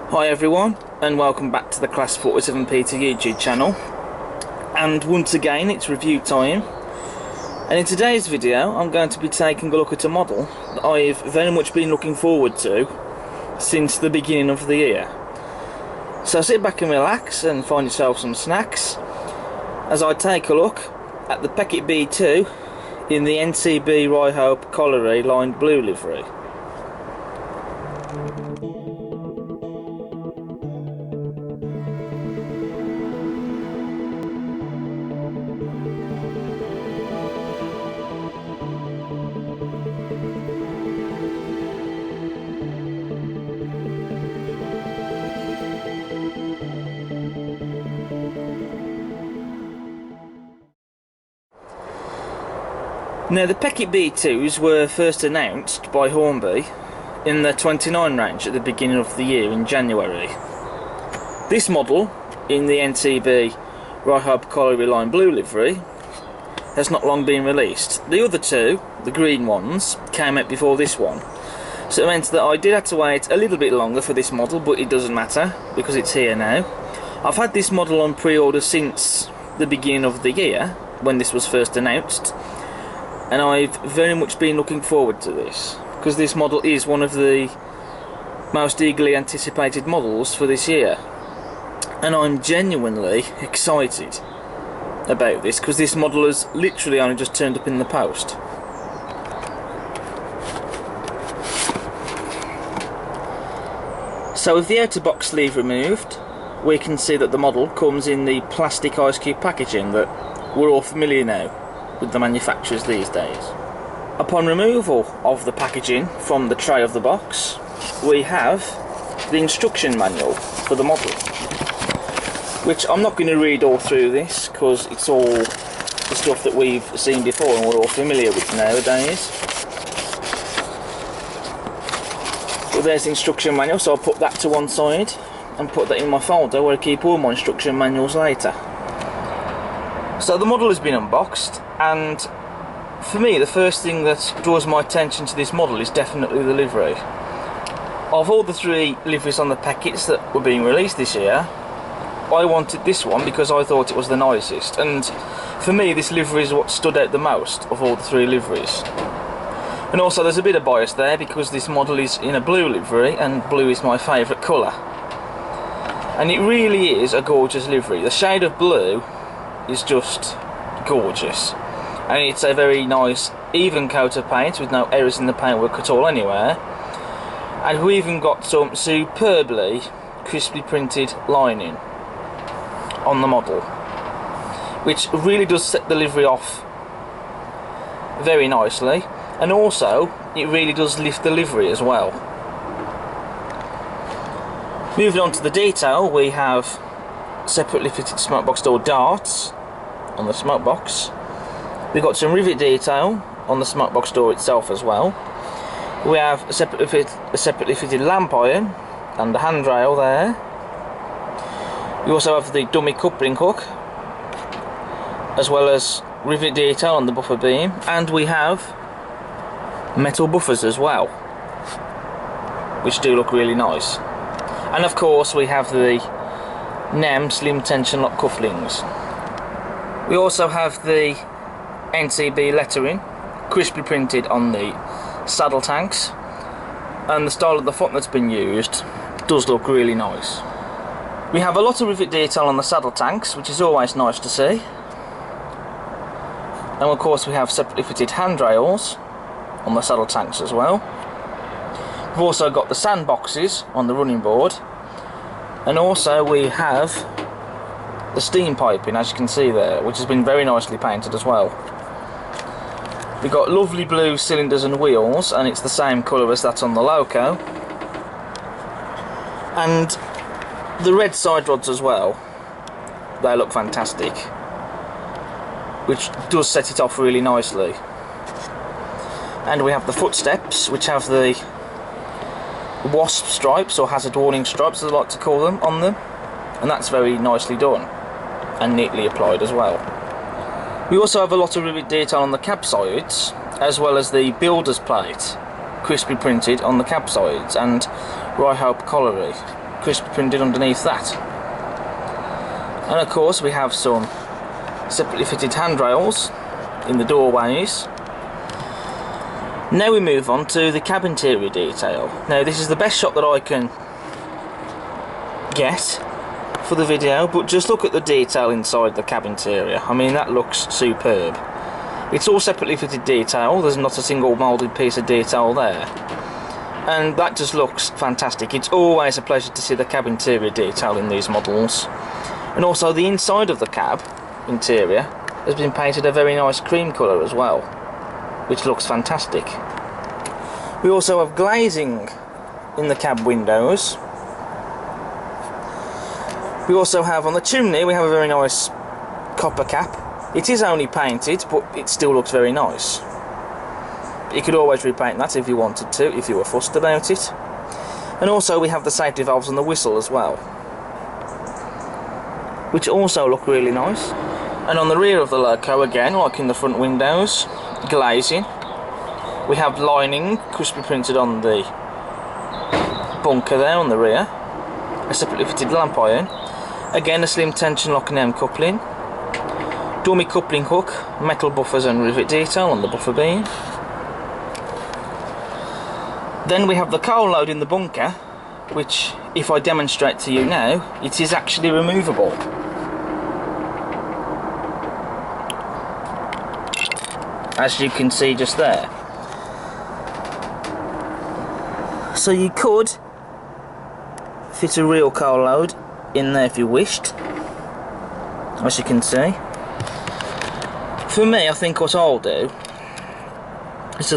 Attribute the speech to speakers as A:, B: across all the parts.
A: Hi everyone, and welcome back to the Class 47 Peter YouTube channel. And once again it's review time, and in today's video I'm going to be taking a look at a model that I've very much been looking forward to since the beginning of the year. So sit back and relax and find yourself some snacks as I take a look at the Peckett B2 in the Ncb Ryhope Colliery lined blue livery. Now the Peckett B2s were first announced by Hornby in the 29 range at the beginning of the year in January. This model in the Ncb Ryhope Colliery line blue livery has not long been released. The other two, the green ones, came out before this one, so it meant that I did have to wait a little bit longer for this model, but it doesn't matter because it's here now. I've had this model on pre-order since the beginning of the year when this was first announced, and I've very much been looking forward to this because this model is one of the most eagerly anticipated models for this year, and I'm genuinely excited about this because this model has literally only just turned up in the post. So with the outer box sleeve removed, we can see that the model comes in the plastic ice cube packaging that we're all familiar now with the manufacturers these days. Upon removal of the packaging from the tray of the box, we have the instruction manual for the model, which I'm not going to read all through this because it's all the stuff that we've seen before and we're all familiar with nowadays. But there's the instruction manual, so I'll put that to one side and put that in my folder where I keep all my instruction manuals later. So the model has been unboxed, and for me the first thing that draws my attention to this model is definitely the livery. Of all the three liveries on the Pecketts that were being released this year, I wanted this one because I thought it was the nicest, and for me this livery is what stood out the most of all the three liveries. And also there's a bit of bias there because this model is in a blue livery and blue is my favourite colour, and it really is a gorgeous livery. The shade of blue is just gorgeous, and it's a very nice even coat of paint with no errors in the paintwork at all anywhere, and we even got some superbly crisply printed lining on the model, which really does set the livery off very nicely, and also it really does lift the livery as well. Moving on to the detail, we have separately fitted smokebox door darts on the smokebox. We've got some rivet detail on the smokebox door itself as well. We have a separately fitted lamp iron and a handrail there. We also have the dummy coupling hook, as well as rivet detail on the buffer beam, and we have metal buffers as well, which do look really nice. And of course we have the Ncb slim tension lock cufflings. We also have the Ncb lettering crisply printed on the saddle tanks, and the style of the font that's been used does look really nice. We have a lot of rivet detail on the saddle tanks, which is always nice to see, and of course we have separately fitted handrails on the saddle tanks as well. We've also got the sandboxes on the running board, and also we have the steam piping, as you can see there, which has been very nicely painted as well. We've got lovely blue cylinders and wheels, and it's the same colour as that on the loco, and the red side rods as well, they look fantastic, which does set it off really nicely. And we have the footsteps, which have the wasp stripes, or hazard warning stripes as I like to call them, on them, and that's very nicely done and neatly applied as well. We also have a lot of rivet detail on the cab sides, as well as the builder's plate crisply printed on the cab sides and Ryhope Colliery crisp printed underneath that. And of course we have some separately fitted handrails in the doorways. Now we move on to the cab interior detail. Now this is the best shot that I can get for the video, but just look at the detail inside the cab interior. I mean, that looks superb. It's all separately fitted detail, there's not a single moulded piece of detail there. And that just looks fantastic. It's always a pleasure to see the cab interior detail in these models. And also the inside of the cab interior has been painted a very nice cream colour as well, which looks fantastic. We also have glazing in the cab windows. We also have on the chimney, we have a very nice copper cap. It is only painted, but it still looks very nice. You could always repaint that if you wanted to, if you were fussed about it. And also we have the safety valves and the whistle as well, which also look really nice. And on the rear of the loco, again, like in the front windows, glazing. We have lining crisply printed on the bunker there on the rear. A separately fitted lamp iron. Again, a slim tension lock and M coupling. Dummy coupling hook, metal buffers and rivet detail on the buffer beam. Then we have the coal load in the bunker, which, if I demonstrate to you now, it is actually removable. As you can see just there. So you could fit a real coal load in there if you wished, as you can see. For me, I think what I'll do is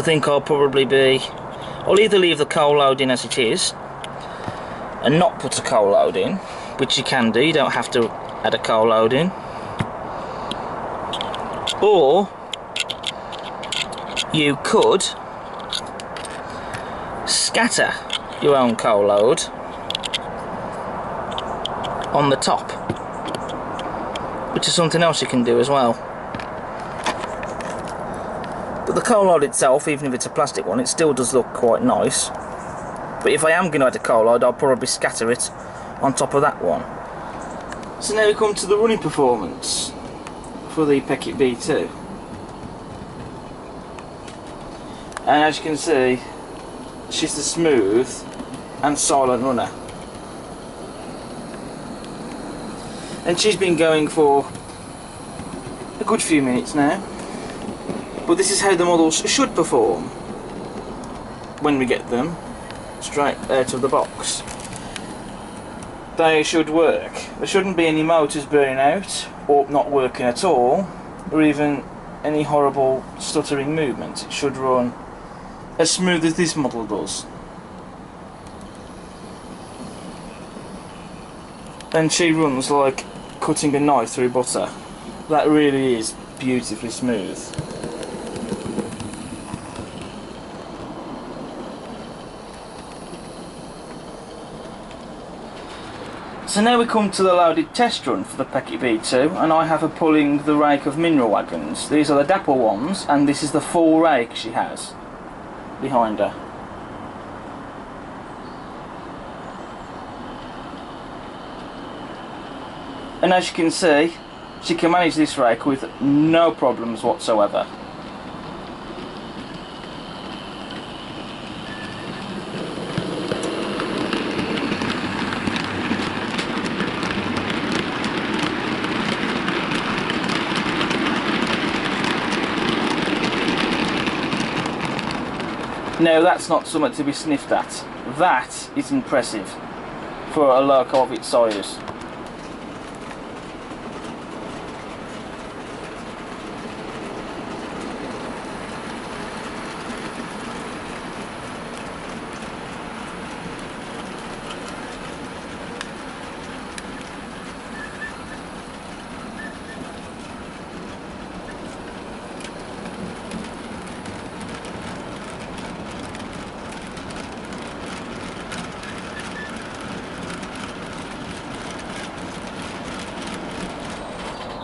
A: I'll either leave the coal load in as it is and not put a coal load in, which you can do, you don't have to add a coal load in, or you could scatter your own coal load on the top, which is something else you can do as well. But the coal load itself, even if it's a plastic one, it still does look quite nice. But if I am going to add a coal load, I'll probably scatter it on top of that one. So now we come to the running performance for the Peckett B2. And as you can see, she's a smooth and silent runner. And she's been going for a good few minutes now. But this is how the models should perform when we get them straight out of the box. They should work. There shouldn't be any motors burning out or not working at all, or even any horrible stuttering movement. It should run as smooth as this model does. And she runs like cutting a knife through butter. That really is beautifully smooth. So now we come to the Laude Test Run for the Peckett B2, and I have her pulling the rake of mineral wagons. These are the dapple ones, and this is the full rake she has behind her. And as you can see, she can manage this rake with no problems whatsoever. Now that's not something to be sniffed at. That is impressive for a loco of its size.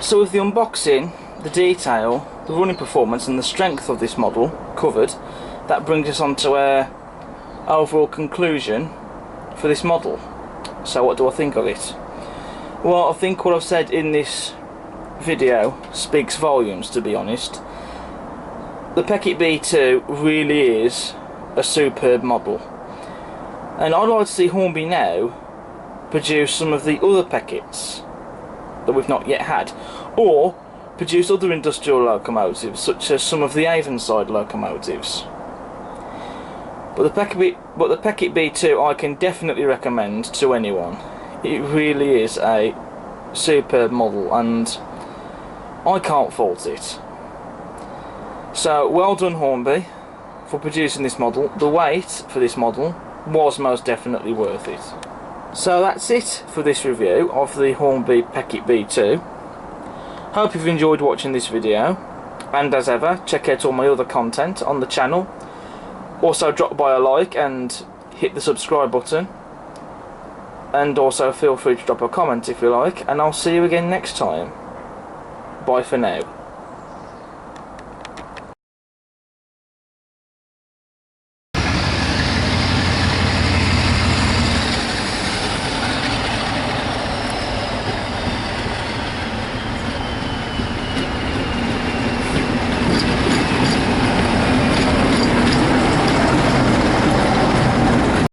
A: So with the unboxing, the detail, the running performance and the strength of this model covered, that brings us on to our overall conclusion for this model. So what do I think of it? Well, I think what I've said in this video speaks volumes, to be honest. The Peckett B2 really is a superb model, and I'd like to see Hornby now produce some of the other Pecketts that we've not yet had, or produce other industrial locomotives such as some of the Avonside locomotives. But the Peckett B2 I can definitely recommend to anyone. It really is a superb model, and I can't fault it. So well done, Hornby, for producing this model. The wait for this model was most definitely worth it. So that's it for this review of the Hornby Peckett B2. Hope you've enjoyed watching this video, and as ever, check out all my other content on the channel. Also drop by a like and hit the subscribe button, and also feel free to drop a comment if you like, and I'll see you again next time. Bye for now.